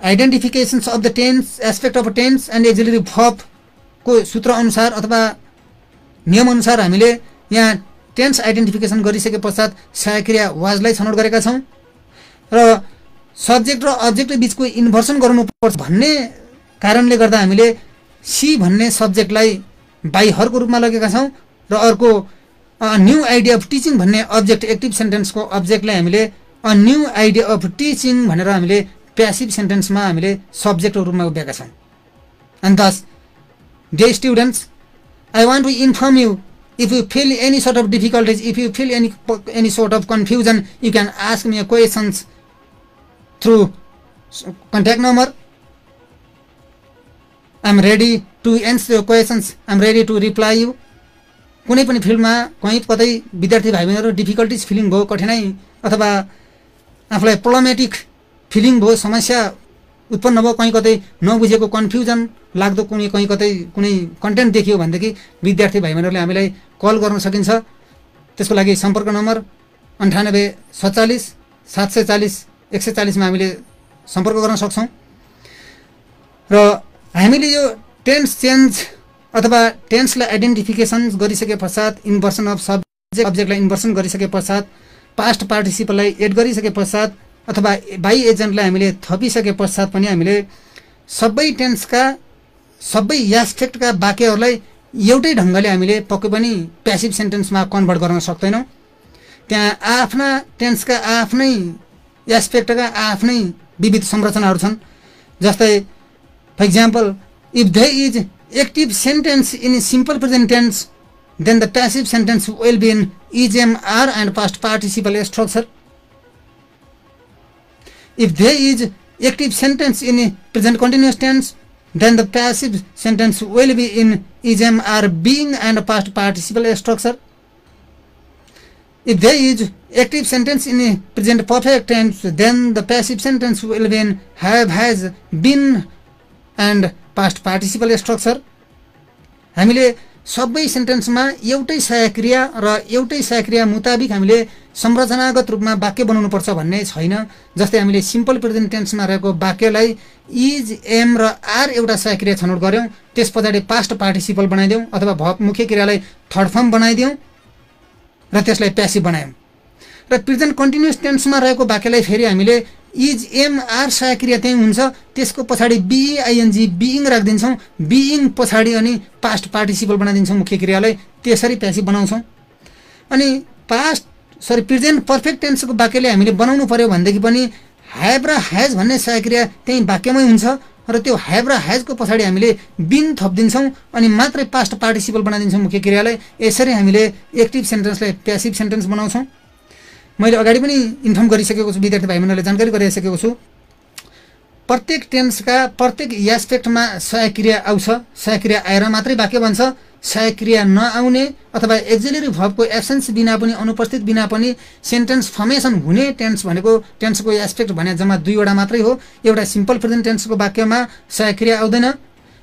Identifications of the tense aspect of tense and auxiliary भर्बको सूत्र अनुसार अथवा नियम अनुसार हामीले यहाँ टेन्स आइडेन्टिफिकेसन गरिसके पश्चात सहायक क्रिया वाजलाई छनौट गरेका छौँ र सब्जेक्ट र अब्जेक्ट बिचको इन्भर्सन गर्नुपर्छ भन्ने कारणले गर्दा हामीले सी भन्ने सब्जेक्टलाई बाई हरको रूपमा लगेका छौँ र अर्को न्यू आइडिया अफ टिचिङ भन्ने अब्जेक्ट एक्टिभ सेन्टेन्सको अब्जेक्टलाई हामीले a new idea of teaching भनेर हामीले प्यासिभ सेन्टेन्समा हामीले सब्जेक्टको रूपमा उभ्याएका छौँ। And thus dear students, I want to inform you if you feel any sort of difficulties, if you feel any sort of confusion, you can ask me questions through contact number. I'm ready to answer your questions. I'm ready to reply you. कुनै पनि फिल्डमा कहीँ कतै विद्यार्थी भाइ बहिनीहरु difficulties feeling भयो, कठिनाइ अथवा आफूलाई प्रब्लमेटिक फिलिङ भयो, समस्या उत्पन्न भयो, कहीँ कतै नबुझेको कन्फ्युजन लाग्दो कहीँ कतै कुनै कन्टेन्ट देखियो भनेदेखि विद्यार्थी भाइ बहिनीहरुले हामीलाई कल गर्न सकिन्छ। त्यसको लागि सम्पर्क नम्बर 9847 740 140 मा हामीले सम्पर्क गर्न सक्छौं। र हामीले यो टेन्स चेन्ज अथवा टेन्सलाई आइडेन्टिफिकेसन गरिसके पश्चात इन्भर्सन अफ सब्जेक्ट अब्जेक्टलाई इन्भर्सन गरिसके पश्चात पास्ट पार्टिसिपललाई एड गरिसके पश्चात अथवा बाई एजेन्टलाई हामीले थपिसके पश्चात पनि हामीले सबै टेन्सका सबै एस्पेक्टका वाक्यहरूलाई एउटै ढंगले हामीले पक्कै पनि प्यासिभ सेन्टेन्समा कन्भर्ट गर्न सक्दैनौं। त्यहाँ आफ्ना टेन्सका आफ्नै एस्पेक्टका आफ्नै विविध संरचनाहरू छन्। जस्तै for example, if there is active sentence in simple present tense, then the passive sentence will be in is, am, are and past participle structure. If there is active sentence in present continuous tense, then the passive sentence will be in is, am, are, being and past participle structure. If there is active sentence in present perfect tense, then the passive sentence will be in have, has, been and past participle structure. हामीले सबै सेन्टेन्समा एउटै सहायक क्रिया र एउटै सहायक क्रिया मुताबिक हामीले संरचनागत रूपमा वाक्य बनाउनु पर्छ भन्ने छैन। जस्तै हामीले सिम्पल प्रेजेन्ट टेन्समा रहेको वाक्यलाई इज, एम र आर एउटा सहायक क्रिया छनौट गर्यौं, त्यसपछि पास्ट पार्टिसिपल बनाइदियौं अथवा भर्ब मुख्य क्रियालाई थर्ड फर्म बनाइदियौं र त्यसलाई प्यासिभ बनायौं। र प्रेजेन्ट कन्टिन्युअस टेन्समा रहेको वाक्यलाई फेरि हामीले इज, एम, आर सहायक क्रिया त्यही हुन्छ, त्यसको पछाडि बी, आइएनजी, बीइङ राख्दिन्छौं, बीइङ पछाडि अनि पास्ट पार्टिसिपल बनाइदिन्छौं मुख्य क्रियालाई, त्यसरी प्यासिभ बनाउँछौं। अनि प्रेजेन्ट पर्फेक्ट टेन्सको वाक्यले हामीले बनाउनु पर्यो भनेदेखि पनि ह्याभ र ह्याज भन्ने सहायक क्रिया त्यही वाक्यमै हुन्छ र त्यो ह्याभ र ह्याजको पछाडि हामीले बिन थपिदिन्छौँ अनि मात्रै पास्ट पार्टिसिपल बनाइदिन्छौँ मुख्य क्रियालाई। यसरी हामीले एक्टिभ सेन्टेन्सलाई प्यासिभ सेन्टेन्स बनाउँछौँ। मैले अगाडि पनि इन्फर्म गरिसकेको छु, विद्यार्थी भाइ बहिनीलाई जानकारी गराइसकेको छु। प्रत्येक टेन्सका प्रत्येक एस्पेक्टमा सहायक क्रिया आउँछ। सहायक क्रिया आएर मात्रै वाक्य बन्छ। सहायक क्रिया नआउने अथवा एक्जिलरी भर्बको एब्सेन्स बिना पनि, अनुपस्थित बिना पनि सेन्टेन्स फर्मेसन हुने टेन्स भनेको टेन्सको एस्पेक्ट भने जम्मा 2 वटा मात्रै हो। एउटा सिम्पल प्रेजेन्ट टेन्सको वाक्यमा सहायक क्रिया आउँदैन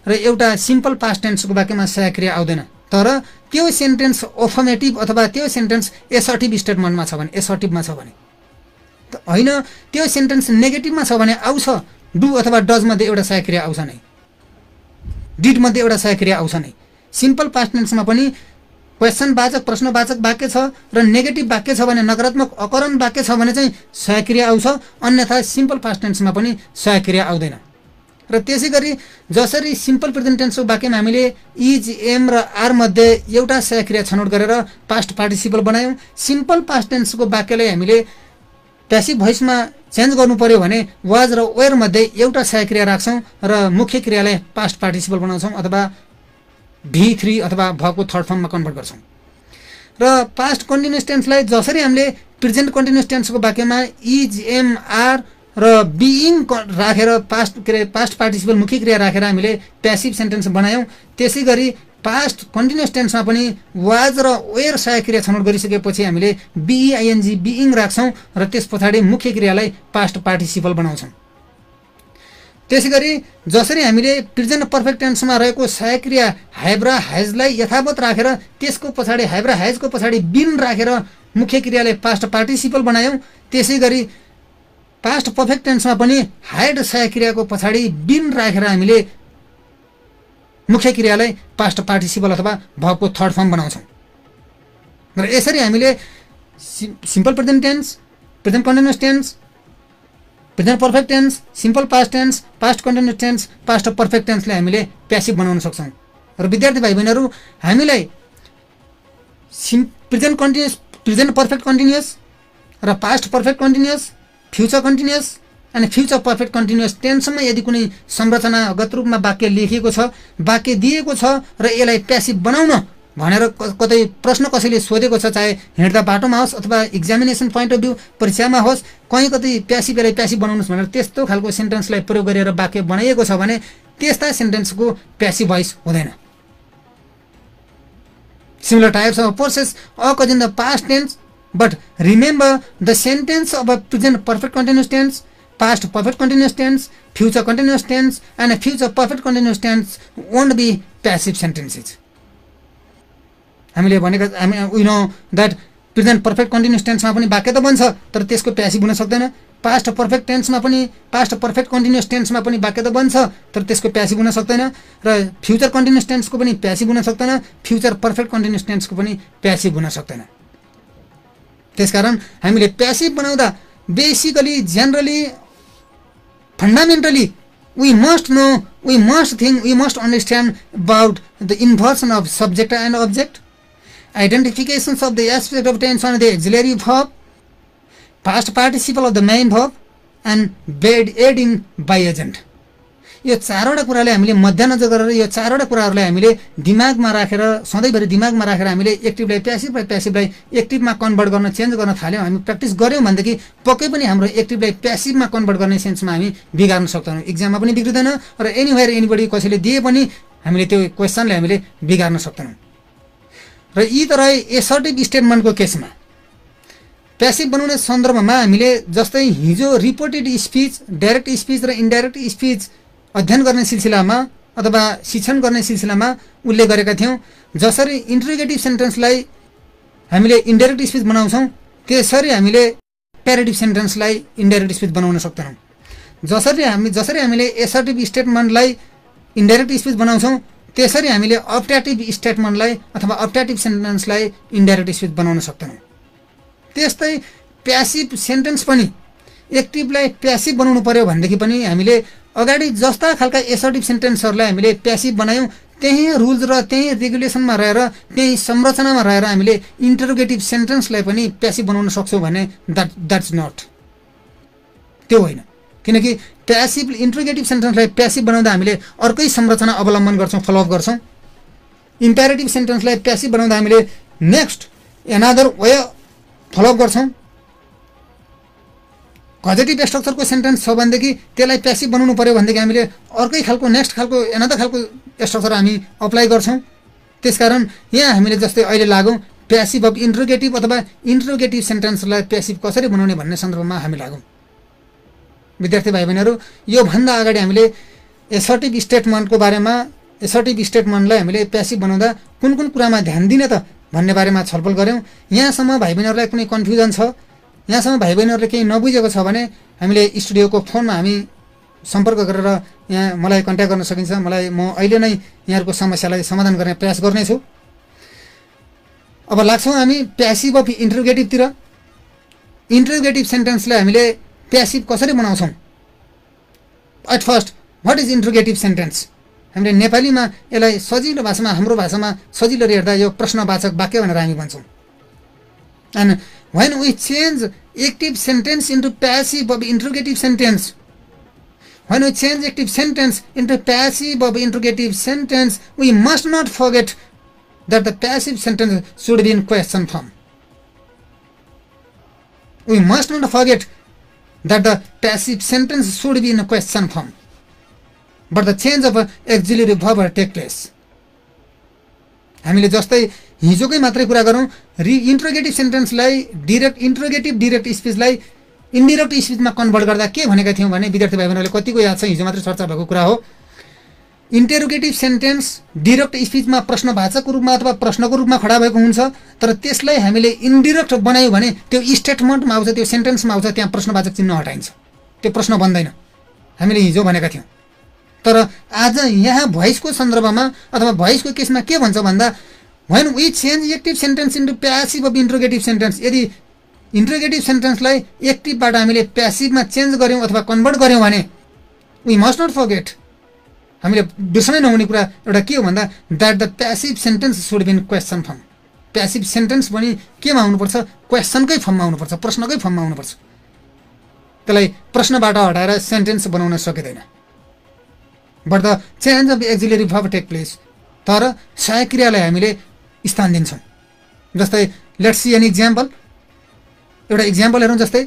र एउटा सिम्पल पास्ट टेन्सको वाक्यमा सहायक क्रिया आउँदैन। तर त्यो सेन्टेन्स अफर्मेटिभ अथवा त्यो सेन्टेन्स एसर्टिभ स्टेटमेन्टमा छ भने, एसर्टिभमा छ भने होइन, त्यो सेन्टेन्स नेगेटिभमा छ भने आउँछ। डु अथवा डज मध्ये एउटा सहायक क्रिया आउँछ नै, डिड मध्ये एउटा सहायक क्रिया आउँछ नै। सिम्पल पास्ट टेन्समा पनि क्वेसनवाचक प्रश्नवाचक वाक्य छ र नेगेटिभ वाक्य छ भने, नकारात्मक अकरण वाक्य छ भने चाहिँ सहायक क्रिया आउँछ। अन्यथा सिम्पल पास्ट टेन्समा पनि सहायक क्रिया आउँदैन। र त्यसै गरी जसरी सिम्पल प्रेजेन्ट टेन्सको वाक्यमा हामीले इज, एम र आर मध्ये एउटा सहायक क्रिया छनौट गरेर पास्ट पार्टिसिपल बनायौँ, सिम्पल पास्ट टेन्सको वाक्यलाई हामीले प्यासिभ भोइसमा चेन्ज गर्नु पर्यो भने वाज र वेयर मध्ये एउटा सहायक क्रिया राख्छौँ र मुख्य क्रियालाई पास्ट पार्टिसिपल बनाउँछौँ अथवा V3 अथवा भर्बको थर्ड फर्ममा कन्भर्ट गर्छौँ। र पास्ट कन्टिन्युअस टेन्सलाई जसरी हामीले प्रेजेन्ट कन्टिन्युअस टेन्सको वाक्यमा इज, एम, आर र बिइङ राखेर पास्ट पार्टिसिपल मुख्य क्रिया राखेर हामीले प्यासिभ सेन्टेन्स बनायौँ, त्यसै गरी पास्ट कन्टिन्युअस टेन्समा पनि वाज र वेयर सहायक क्रिया छनौट गरिसकेपछि हामीले बिइआइएनजी बिइङ राख्छौँ र त्यस पछाडि मुख्य क्रियालाई पास्ट पार्टिसिपल बनाउँछौँ। त्यसै गरी जसरी हामीले प्रेजेन्ट पर्फेक्ट टेन्समा रहेको सहायक क्रिया ह्याभ र ह्याजलाई यथावत राखेर त्यसको पछाडि ह्याभ र ह्याजको पछाडि बिन राखेर मुख्य क्रियालाई पास्ट पार्टिसिपल बनायौँ, त्यसै गरी पास्ट पर्फेक्ट टेन्समा पनि ह्याड सहायक क्रियाको पछाडि बिन राखेर हामीले मुख्य क्रियालाई पास्ट पार्टिसिपल अथवा भर्बको थर्ड फर्म बनाउँछौँ। र यसरी हामीले simple present tense, present continuous tense, present perfect tense, simple past tense, past continuous tense, past perfect टेन्सलाई हामीले प्यासिभ बनाउन सक्छौँ। र विद्यार्थी भाइ बहिनीहरू, हामीलाई प्रेजेन्ट पर्फेक्ट कन्टिन्युअस र past perfect continuous, future continuous अनि फ्युचर पर्फेक्ट कन्टिन्युअस टेन्समा यदि कुनै संरचनागत रूपमा वाक्य लेखिएको छ, वाक्य दिएको छ र यसलाई प्यासिभ बनाउन भनेर कतै प्रश्न कसैले सोधेको छ, चाहे हिँड्दा बाटोमा होस् अथवा इक्जामिनेसन पोइन्ट अफ भ्यू परीक्षामा होस्, कहीँ कतै यसलाई प्यासिभ बनाउनुहोस् भनेर त्यस्तो खालको सेन्टेन्सलाई प्रयोग गरेर वाक्य बनाइएको छ भने त्यस्ता सेन्टेन्सको प्यासिभ भोइस हुँदैन। Similar types of process occur in the past tense, but remember the sentence of a present perfect continuous tense, past perfect continuous tense, future continuous tense, and a future perfect continuous tense won't be passive sentences. We know that present perfect continuous tense मा पनि वाक्य त बन्छ तर त्यसको passive हुन सक्दैन। Past perfect टेन्समा पनि पास्ट पर्फेक्ट कन्टिन्युअस टेन्समा पनि वाक्य त बन्छ तर त्यसको प्यासिभ हुन सक्दैन र फ्युचर कन्टिन्युअस टेन्सको पनि प्यासिभ हुन सक्दैन, फ्युचर पर्फेक्ट कन्टिन्युअस टेन्सको पनि प्यासिभ हुन सक्दैन। त्यसकारण हामीले प्यासिभ बनाउँदा basically generally fundamentally we must know, we must think, we must understand about the inversion of subject and object, identifications of the aspect of tense on the auxiliary verb, past participle of the main verb, and aiding by agent. यो चारवटा कुराले हामीले मध्यनजर गरेर यो चारवटा कुराहरुलाई हामीले दिमागमा राखेर सधैँभरि दिमागमा राखेर हामीले एक्टिभलाई प्यासिभ र प्यासिभलाई एक्टिभमा कन्भर्ट गर्न चेन्ज गर्न थाल्यौं, हामी प्र्याक्टिस गर्यौं भनेदेखि पक्कै पनि हाम्रो एक्टिभलाई प्यासिभमा कन्भर्ट गर्ने सेन्समा हामी बिगार्न सक्दैनौं। एक्जाममा पनि बिग्रिदैन र एनीवेयर एनीबडी कसैले दिए पनि हामीले त्यो क्वेशनले हामीले बिगार्न सक्दैनौं। र यी त रहे एसर्टिभ स्टेटमेन्टको केसमा। प्यासिभ बनाउने सन्दर्भमा हामीले जस्तै हिजो रिपोर्टेड स्पीच, डाइरेक्ट स्पीच र इन्डाइरेक्ट स्पीच अध्ययन गर्ने सिलसिलामा अथवा शिक्षण गर्ने सिलसिलामा उल्लेख गरेका थियौं। जसरी इन्टरोगेटिभ सेन्टेन्सलाई हामीले इन्डाइरेक्ट स्पीच बनाउँछौं त्यसरी हामीले प्यारेटिभ सेन्टेन्सलाई इन्डाइरेक्ट स्पीच बनाउन सक्दैनौं। जसरी हामीले एसर्टिभ स्टेटमेन्टलाई इन्डाइरेक्ट स्पीच बनाउँछौं त्यसरी हामीले अप्ट्याटिभ स्टेटमेन्टलाई अथवा अप्ट्याटिभ सेन्टेन्सलाई इन्डाइरेक्ट स्पीच बनाउन सक्दैनौं। त्यस्तै प्यासिभ सेन्टेन्स पनि एक्टिभलाई प्यासिभ बनाउनु पर्यो भनेदेखि पनि हामीले अगाडि जस्ता खालका एसर्टिभ सेन्टेन्सहरुलाई हामीले प्यासिभ बनायौं त्यही रुल्स र त्यही रेगुलेसनमा रहेर त्यही संरचनामा रहेर हामीले इन्टरोगेटिभ सेन्टेन्सलाई पनि प्यासिभ बनाउन सक्छौं भने द्याट्स नट, त्यो होइन। किनकि प्यासिभ इन्ट्रोगेटिभ सेन्टेन्सलाई प्यासिभ बनाउँदा हामीले अर्कै संरचना अवलम्बन गर्छौँ, फलोअप गर्छौँ। इम्पेरेटिभ सेन्टेन्सलाई प्यासिभ बनाउँदा हामीले नेक्स्ट एनादर वे फलोअप गर्छौँ। कजेटिभ स्ट्रक्चरको सेन्टेन्स छ भनेदेखि त्यसलाई प्यासिभ बनाउनु पर्यो भनेदेखि हामीले अर्कै खालको नेक्स्ट खालको एनादर खालको स्ट्रक्चर हामी अप्लाई गर्छौँ। त्यसकारण यहाँ हामीले जस्तै अहिले लागौँ प्यासिभ अफ इन्ट्रोगेटिभ अथवा इन्ट्रोगेटिभ सेन्टेन्सलाई प्यासिभ कसरी बनाउने भन्ने सन्दर्भमा हामी लागौँ। विद्यार्थी भाइ बहिनीहरू, योभन्दा अगाडि हामीले एसर्टिभ स्टेटमेन्टको बारेमा, एसर्टिभ स्टेटमेन्टलाई हामीले प्यासिभ बनाउँदा कुन कुन कुरामा ध्यान दिने त भन्ने बारेमा छलफल गऱ्यौँ। यहाँसम्म भाइ बहिनीहरूलाई कुनै कन्फ्युजन छ, यहाँसम्म भाइ बहिनीहरूले केही नबुझेको छ भने हामीले स्टुडियोको फोनमा हामी सम्पर्क गरेर यहाँ मलाई कन्ट्याक्ट गर्न सकिन्छ। म अहिले नै यहाँहरूको समस्यालाई समाधान गर्ने प्रयास गर्नेछु। अब लाग्छौँ हामी प्यासिभ अफ इन्ट्रोगेटिभतिर। इन्ट्रोगेटिभ सेन्टेन्सलाई हामीले प्यासिभ कसरी बनाउँछौँ? At first, what is interrogative sentence? हामीले नेपालीमा यसलाई सजिलो भाषामा, हाम्रो भाषामा सजिलो हेर्दा यो प्रश्नवाचक वाक्य भनेर हामी भन्छौँ। And when we change active sentence into passive of interrogative sentence, when we change active sentence into passive of interrogative sentence, we must not forget that the passive sentence should be in question form. We must not forget that the passive sentence should be in a question form, but the change of auxiliary verb take place. हामीले जस्तै हिजोकै मात्रै कुरा गरौँ, interrogative सेन्टेन्सलाई interrogative direct स्पिचलाई indirect स्पिचमा convert गर्दा के भनेका थियौँ भने विद्यार्थी भाइ बहिनीहरूले कतिको याद छ? हिजो मात्रै चर्चा भएको कुरा हो। इन्टेरोगेटिभ सेन्टेन्स डिरेक्ट स्पिचमा प्रश्नवाचकको रूपमा अथवा प्रश्नको रूपमा खडा भएको हुन्छ, तर त्यसलाई हामीले इन्डिरेक्ट बनायौँ भने त्यो स्टेटमेन्टमा आउँछ, त्यो सेन्टेन्समा आउँछ, त्यहाँ प्रश्नवाचक चिन्ह हटाइन्छ, त्यो प्रश्न बन्दैन। हामीले हिजो भनेका थियौँ। तर आज यहाँ भोइसको सन्दर्भमा अथवा भोइसको केसमा के भन्छ भन्दा, when we change active sentence into passive of interrogative sentence, यदि इन्ट्रोगेटिभ सेन्टेन्सलाई एक्टिभबाट हामीले प्यासिभमा चेन्ज गऱ्यौँ अथवा कन्भर्ट गऱ्यौँ भने we must not forget, हामीले बिर्सनै नहुने कुरा एउटा के हो भन्दा that the passive sentence should be in question form. Passive sentence पनि केमा आउनुपर्छ? क्वेसनकै फर्ममा आउनुपर्छ, प्रश्नकै फर्ममा आउनुपर्छ। त्यसलाई प्रश्नबाट हटाएर सेन्टेन्स बनाउन सकिँदैन। But the change of auxiliary verb take place, तर सहायक क्रियालाई हामीले स्थान दिन्छौँ। जस्तै लेट्स सी एन इक्जाम्पल, एउटा इक्जाम्पल हेरौँ। जस्तै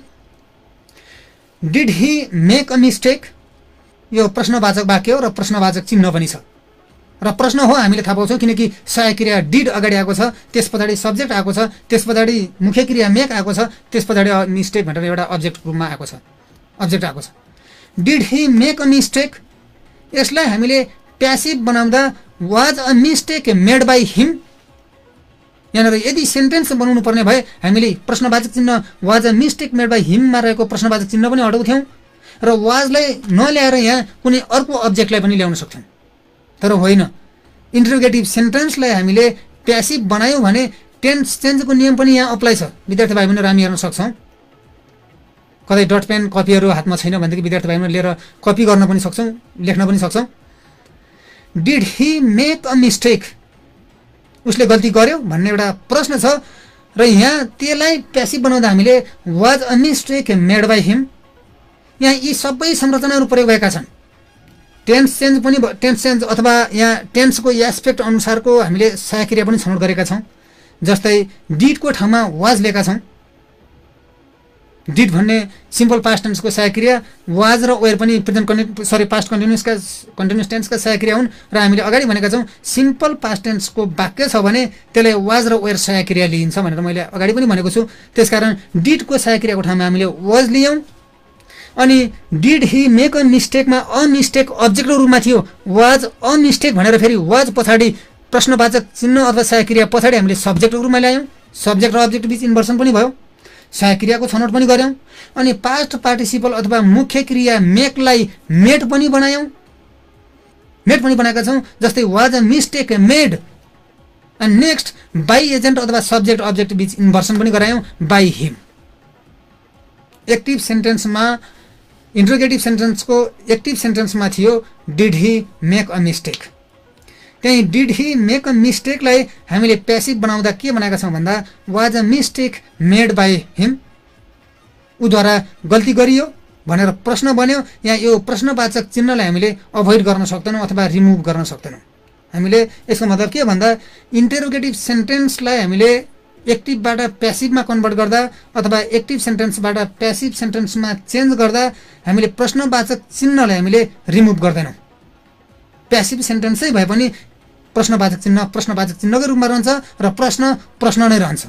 did he make a mistake, यो प्रश्नवाचक वाक्य हो र प्रश्नवाचक चिन्ह पनि छ र प्रश्न हो हामीले थाहा पाउँछौँ किनकि सहायक क्रिया डिड अगाडि आएको छ, त्यस पछाडि सब्जेक्ट आएको छ, त्यस पछाडि मुख्य क्रिया मेक आएको छ, त्यस पछाडि मिस्टेक भनेर एउटा अब्जेक्ट रूपमा आएको छ, अब्जेक्ट आएको छ। Did he make a mistake, यसलाई हामीले प्यासिभ बनाउँदा was a mistake made by him. यहाँनिर यदि सेन्टेन्स बनाउनु पर्ने भए हामीले प्रश्नवाचक चिन्ह was a mistake made by हिममा रहेको प्रश्नवाचक चिन्ह पनि हटाउँथ्यौँ र वाजलाई नल्याएर यहाँ कुनै अर्को अब्जेक्टलाई पनि ल्याउन सक्थ्यौँ। तर होइन, इन्ट्रोगेटिभ सेन्टेन्सलाई हामीले प्यासिभ बनायौँ भने टेन्स चेन्जको नियम पनि यहाँ अप्लाई छ। विद्यार्थी भाइ बहिनीहरू हामी हेर्न सक्छौँ। कतै डट पेन कपीहरू हातमा छैन भनेदेखि विद्यार्थी भाइ बहिनी लिएर कपी गर्न पनि सक्छौँ, लेख्न पनि सक्छौँ। Did he make a mistake, उसले गल्ती गर्यो भन्ने एउटा प्रश्न छ र यहाँ त्यसलाई प्यासिभ बनाउँदा हामीले was a mistake made by him. यहाँ यी सबै संरचनाहरू प्रयोग भएका छन्। टेन्स चेन्ज पनि, टेन्स चेन्ज अथवा यहाँ टेन्सको एस्पेक्ट अनुसारको हामीले सहायक क्रिया पनि छनौट गरेका छौँ। जस्तै डिडको ठाउँमा वाज लिएका छौँ। डिड भन्ने सिम्पल पास्ट टेन्सको सहायक क्रिया, वाज र वेयर पनि पास्ट कन्टिन्युस टेन्सका सहायक क्रिया हुन् र हामीले अगाडि भनेका छौँ सिम्पल पास्ट टेन्सको वाक्य छ भने त्यसलाई वाज र वेयर सहायक क्रिया लिइन्छ भनेर मैले अगाडि पनि भनेको छु। त्यसकारण डिडको सहायक क्रियाको ठाउँमा हामीले वाज लियौँ। अनि डिड ही मेक अ मिस्टेकमा अ मिस्टेक अब्जेक्टको रूपमा थियो, वाज अ मिस्टेक भनेर फेरि वाज पछाडि प्रश्नवाचक चिन्ह अथवा सहायक क्रिया पछाडि हामीले सब्जेक्टको रूपमा ल्यायौँ। सब्जेक्ट र अब्जेक्ट बीच इन्भर्सन पनि भयो, सहायक क्रियाको छनौट पनि गऱ्यौँ। अनि पास्ट पार्टिसिपल अथवा मुख्य क्रिया मेकलाई मेड पनि बनायौँ, मेड पनि बनाएका छौँ। जस्तै was a mistake made, and next by agent अथवा सब्जेक्ट अब्जेक्ट बीच इन्भर्सन पनि गरायौँ बाई हिम। एक्टिभ सेन्टेन्समा, इन्ट्रोगेटिभ सेन्टेन्सको एक्टिभ सेन्टेन्समा थियो did he make a mistake. त्यही डिड ही मेक अ मिस्टेकलाई हामीले प्यासिभ बनाउँदा के बनाएका छौँ भन्दा was a mistake made by him, उद्वारा गल्ती गरियो भनेर प्रश्न बन्यो, यहाँ यो प्रश्नवाचक चिन्हलाई हामीले अभोइड गर्न सक्दैनौँ अथवा रिमुभ गर्न सक्दैनौँ। हामीले यसको मतलब के भन्दा इन्टरोगेटिभ सेन्टेन्सलाई हामीले एक्टिभबाट प्यासिभमा कन्भर्ट गर्दा अथवा एक्टिभ सेन्टेन्सबाट प्यासिभ सेन्टेन्समा चेन्ज गर्दा हामीले प्रश्नवाचक चिन्हलाई हामीले रिमुभ गर्दैनौँ। प्यासिभ सेन्टेन्सै भए पनि प्रश्नवाचक चिन्हकै रूपमा रहन्छ र प्रश्न नै रहन्छ।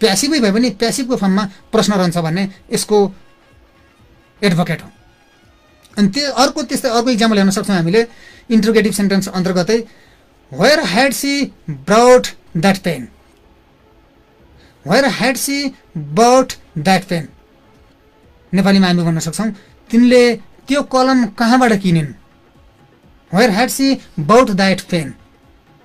प्यासिभै भए पनि प्यासिभको फर्ममा प्रश्न रहन्छ भन्ने यसको एडभोकेट हो। अनि त्यस्तै अर्को इक्जाम्पल हेर्न सक्छौँ हामीले इन्टरोगेटिभ सेन्टेन्स अन्तर्गतै where had she brought that pen. Where had she bought that pen नेपालीमा हामी भन्न सक्छौँ तिनले त्यो कलम कहाँबाट किनिन्। Where had she bought that pen.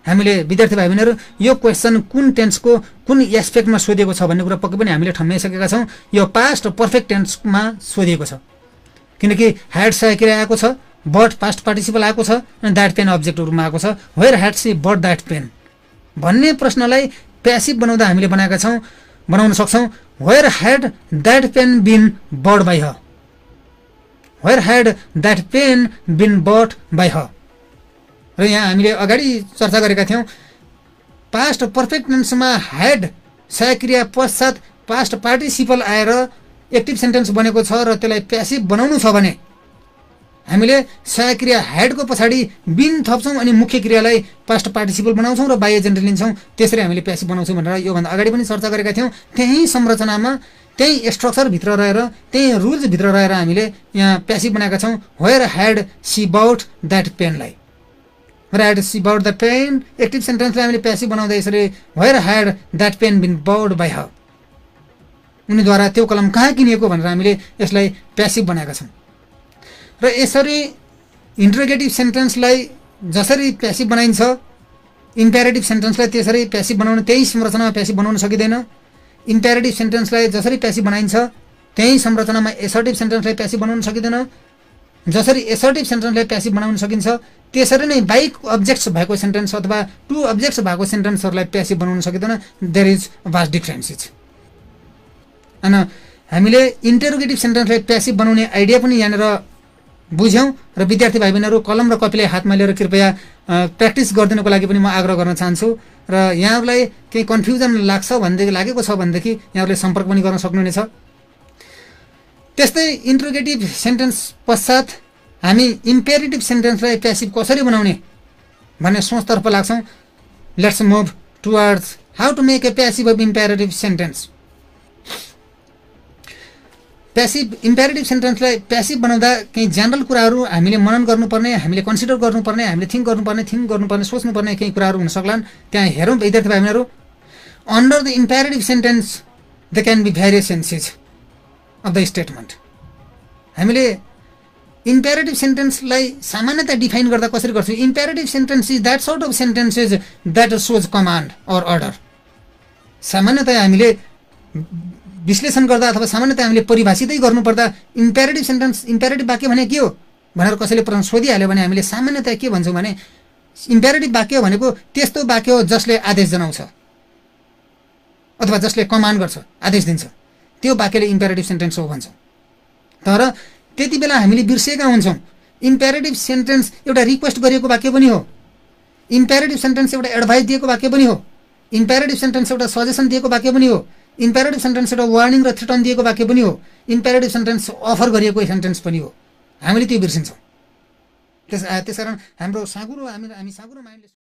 हामीले विद्यार्थी भाइ बहिनीहरू यो क्वेसन कुन टेन्सको कुन एस्पेक्टमा सोधिएको छ भन्ने कुरा पक्कै पनि हामीले ठम्माइसकेका छौँ। यो पास्ट पर्फेक्ट टेन्समा सोधिएको छ किनकि ह्याड सहायक क्रिया आएको छ, बट पास्ट पार्टिसिपल आएको छ अनि द्याट पेन अब्जेक्टको रूपमा आएको छ। Where had she bought that pen भन्ने प्रश्नलाई प्यासिभ बनाउँदा हामीले बनाउन सक्छौँ where had that pen been bought by her. Where had that pen been bought by her. र यहाँ हामीले अगाडि चर्चा गरेका थियौँ पास्ट पर्फेक्ट टेन्समा ह्याड सहायक क्रिया पश्चात पास्ट पार्टिसिपल आएर एक्टिभ सेन्टेन्स बनेको छ र त्यसलाई प्यासिभ बनाउनु छ भने हामीले सहायक क्रिया ह्याडको पछाडि बिन थप्छौँ अनि मुख्य क्रियालाई पास्ट पार्टिसिपल बनाउँछौँ र बाह्य एजेन्ट लिन्छौँ, त्यसरी हामीले प्यासिभ बनाउँछौँ भनेर योभन्दा अगाडि पनि चर्चा गरेका थियौँ। त्यही संरचनामा त्यही स्ट्रक्चरभित्र रहेर त्यही रुल्सभित्र रहेर हामीले यहाँ प्यासिभ बनाएका छौँ where had she bought that पेनलाई। Where had she bought that pen active सेन्टेन्सलाई हामीले प्यासिभ बनाउँदा यसरी where had that pen been bought by her. उनीद्वारा त्यो कलम कहाँ किनिएको भनेर हामीले यसलाई प्यासिभ बनाएका छौँ। र यसरी इन्टरोगेटिभ सेन्टेन्सलाई जसरी प्यासिभ बनाइन्छ इम्पेरेटिभ सेन्टेन्सलाई त्यसरी प्यासिभ बनाउन त्यही संरचनामा प्यासिभ बनाउन सकिँदैन। इम्पेरेटिभ सेन्टेन्सलाई जसरी प्यासिभ बनाइन्छ त्यही संरचनामा एसर्टिभ सेन्टेन्सलाई प्यासिभ बनाउन सकिँदैन। जसरी एसर्टिभ सेन्टेन्सलाई प्यासिभ बनाउन सकिन्छ त्यसरी नै बाइक अब्जेक्ट्स भएको सेन्टेन्स अथवा टु अब्जेक्ट्स भएको सेन्टेन्सहरूलाई प्यासिभ बनाउन सकिँदैन। There is vast differences. अनि हामीले इन्टरोगेटिभ सेन्टेन्सलाई प्यासिभ बनाउने आइडिया पनि यहाँनिर बुझ्यौँ र विद्यार्थी भाइ बहिनीहरू कलम र कपीलाई हातमा लिएर कृपया प्र्याक्टिस गरिदिनुको लागि पनि म आग्रह गर्न चाहन्छु। र यहाँहरूलाई केही कन्फ्युजन लागेको छ भनेदेखि यहाँहरूले सम्पर्क पनि गर्न सक्नुहुनेछ। त्यस्तै इन्टरोगेटिभ सेन्टेन्स पश्चात हामी इम्पेरेटिभ सेन्टेन्सलाई प्यासिभ कसरी बनाउने भन्ने सोचतर्फ लाग्छौँ। Let's move towards how to make a passive of imperative sentence. Passive imperative सेन्टेन्सलाई प्यासिभ बनाउँदा केही जनरल कुराहरू हामीले मनन गर्नुपर्ने, हामीले कन्सिडर गर्नुपर्ने, हामीले थिङ्क गर्नुपर्ने सोच्नुपर्ने केही कुराहरू हुन सक्लान्। त्यहाँ हेरौँ विद्यार्थी भाइ बहिनीहरू। Under the imperative sentence they can be various senses of the statement. हामीले इम्पेरेटिभ सेन्टेन्सलाई सामान्यतया डिफाइन गर्दा कसरी गर्छौँ? Imperative sentence is that sort of sentences that shows command or order. सामान्यतया हामीले विश्लेषण गर्दा अथवा सामान्यतया हामीले परिभाषितै गर्नुपर्दा इम्पेरेटिभ सेन्टेन्स इम्पेरेटिभ वाक्य भने के हो भनेर कसैले प्रश्न सोधिहाल्यो भने हामीले सामान्यतया के भन्छौँ भने इम्पेरेटिभ वाक्य भनेको त्यस्तो वाक्य हो जसले आदेश जनाउँछ अथवा जसले कमान्ड गर्छ, आदेश दिन्छ, त्यो वाक्यले इम्पेरेटिभ सेन्टेन्स हो भन्छौँ। तर त्यति बेला हामीले बिर्सेका हुन्छौँ इम्पेरेटिभ सेन्टेन्स एउटा रिक्वेस्ट गरिएको वाक्य पनि हो, इम्पेरेटिभ सेन्टेन्स एउटा एडभाइस दिएको वाक्य पनि हो, इम्पेरेटिभ सेन्टेन्स एउटा सजेसन दिएको वाक्य पनि हो, इम्पेरेटिभ सेन्टेन्स एउटा वार्निङ र थ्रेटन दिएको वाक्य पनि हो, इम्पेरेटिभ सेन्टेन्स अफर गरिएको सेन्टेन्स पनि हो। हामीले त्यो बिर्सिन्छौँ। त्यसकारण हामी साँघुरो माइन्डले